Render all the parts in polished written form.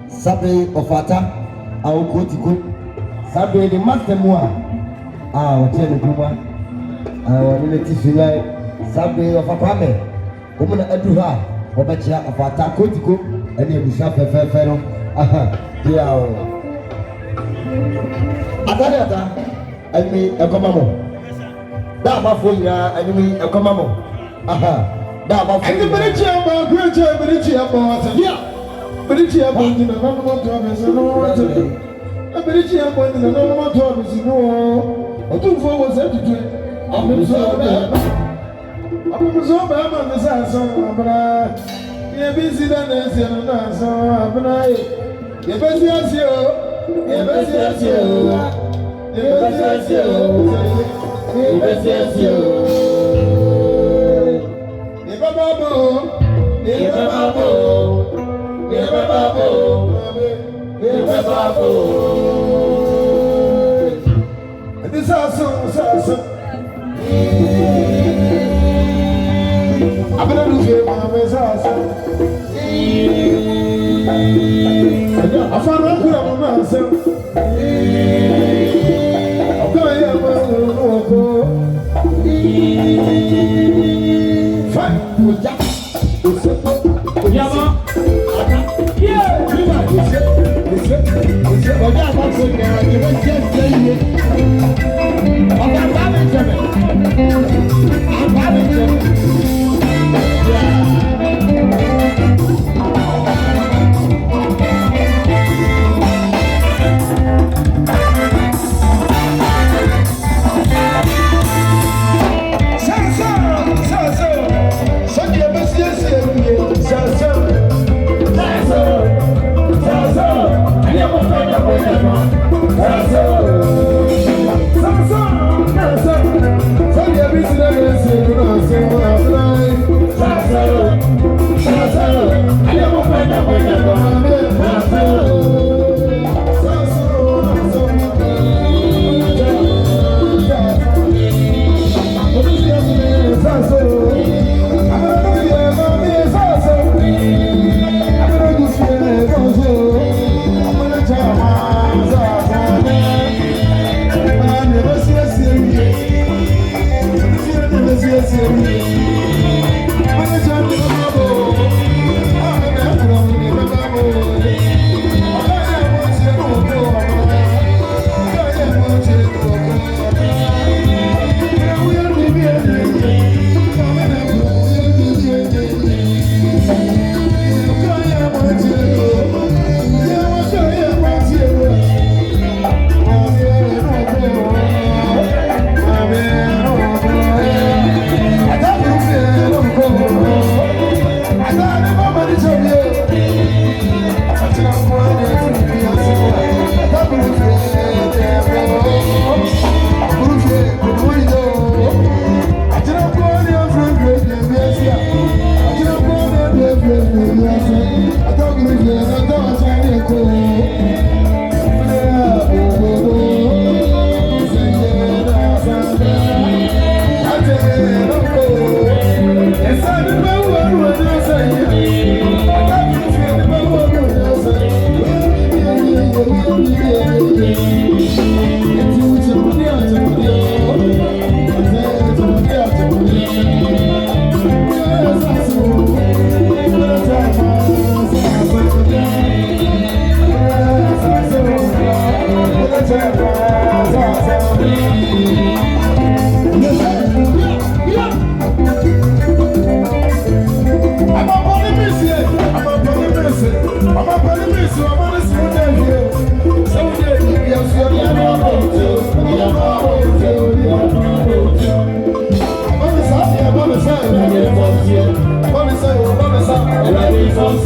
Sabe ofata au kotiko sabe ni matemwa watene kuma wale tisila sabe ofapame omuna aduha obachia ofata kotiko ene ebusha fefe no dia o ata emi ekomamo da ba fo nya emi ekomamo da ba fo eni bere chia ba kueche bere chia ba ata Berichi ya bondi na nanu moto abese no wate. Berichi ya bondi na nanu moto abese no. Otumfo wo se tutu. Abuzo ba ma nsa so abra. Ye bi si da na si na so abra ye. Ye be si asi o. Ye be si asi o. Ye be si asi o. Ye be si asi o. Ye baba bo. Ye baba bo. This house, I'm gonna lose it, my house. I found out who I'm myself. I'm going to fight with Jack. Yama.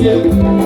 Yeah.